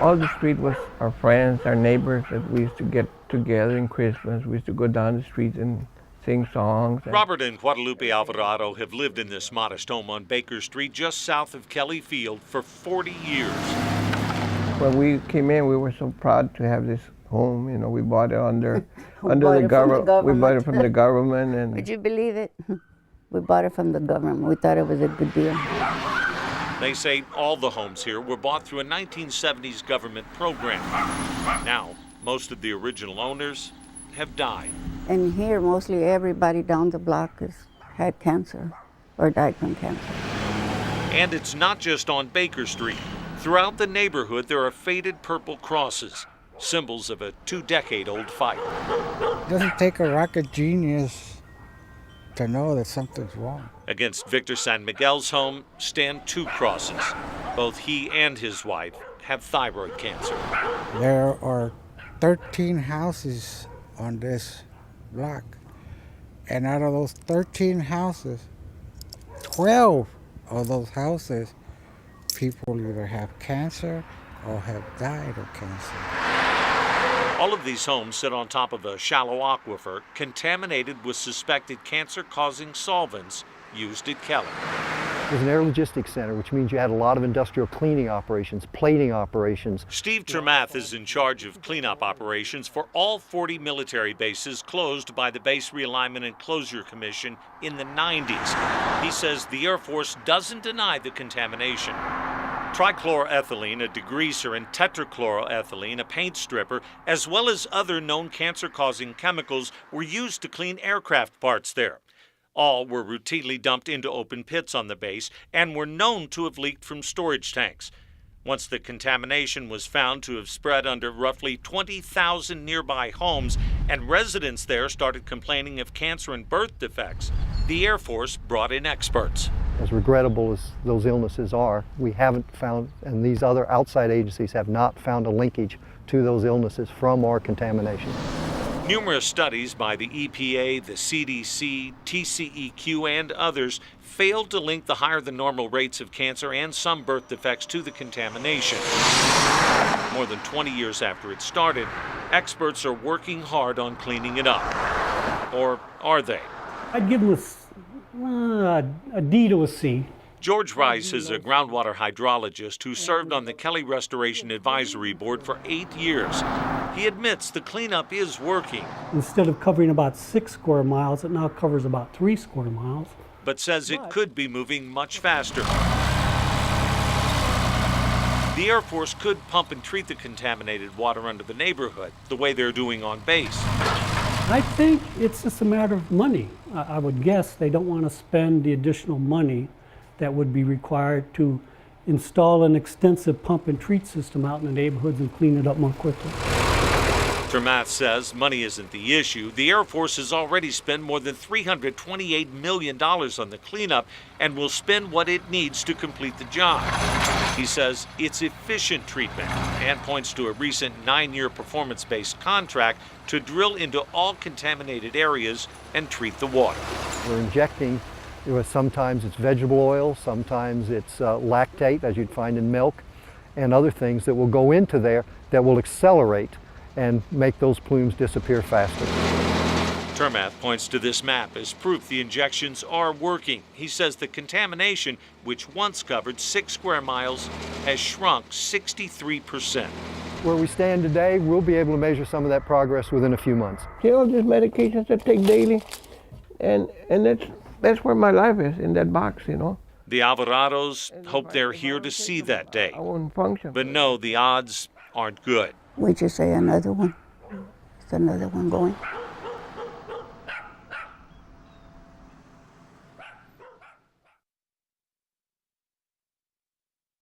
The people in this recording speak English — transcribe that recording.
All the street was our friends, our neighbors that we used to get together in Christmas. We used to go down the street and sing songs. Robert and Guadalupe Alvarado have lived in this modest home on Baker Street just south of Kelly Field for 40 years. When we came in, we were so proud to have this home. You know, we bought it under the government. We bought it from the government. And would you believe it? We bought it from the government. We thought it was a good deal. They say all the homes here were bought through a 1970s government program. Now, most of the original owners have died. And here, mostly everybody down the block has had cancer or died from cancer. And it's not just on Baker Street. Throughout the neighborhood, there are faded purple crosses, symbols of a 2-decade-old fight. It doesn't take a rocket genius to know that something's wrong. Against Victor San Miguel's home stand 2 crosses. Both he and his wife have thyroid cancer. There are 13 houses on this block. And out of those 13 houses, 12 of those houses, people either have cancer or have died of cancer. All of these homes sit on top of a shallow aquifer contaminated with suspected cancer-causing solvents used at Kelly. It was an air logistics center, which means you had a lot of industrial cleaning operations, plating operations. Steve Termath is in charge of cleanup operations for all 40 military bases closed by the Base Realignment and Closure Commission in the 90s. He says the Air Force doesn't deny the contamination. Trichloroethylene, a degreaser, and tetrachloroethylene, a paint stripper, as well as other known cancer-causing chemicals were used to clean aircraft parts there. All were routinely dumped into open pits on the base and were known to have leaked from storage tanks. Once the contamination was found to have spread under roughly 20,000 nearby homes and residents there started complaining of cancer and birth defects, the Air Force brought in experts. As regrettable as those illnesses are, we haven't found, and these other outside agencies have not found a linkage to those illnesses from our contamination. Numerous studies by the EPA, the CDC, TCEQ, and others failed to link the higher than normal rates of cancer and some birth defects to the contamination. More than 20 years after it started, experts are working hard on cleaning it up. Or are they? I'd give them a D to a C. George Rice is a groundwater hydrologist who served on the Kelly Restoration Advisory Board for 8 years. He admits the cleanup is working. Instead of covering about 6 square miles, it now covers about 3 square miles. But says it could be moving much faster. The Air Force could pump and treat the contaminated water under the neighborhood, the way they're doing on base. I think it's just a matter of money. I would guess they don't want to spend the additional money that would be required to install an extensive pump and treat system out in the neighborhoods and clean it up more quickly. Termath says money isn't the issue. The Air Force has already spent more than $328 million on the cleanup and will spend what it needs to complete the job. He says it's efficient treatment and points to a recent 9-year performance-based contract to drill into all contaminated areas and treat the water. We're injecting, sometimes it's vegetable oil, sometimes it's lactate, as you'd find in milk, and other things that will go into there that will accelerate and make those plumes disappear faster. Termath points to this map as proof the injections are working. He says the contamination, which once covered 6 square miles, has shrunk 63%. Where we stand today, we'll be able to measure some of that progress within a few months. See all these medications I take daily, and that's where my life is, in that box, you know. The Alvarados hope they're here to see that day. I won't function. But no, the odds aren't good. We just say another one. It's another one going.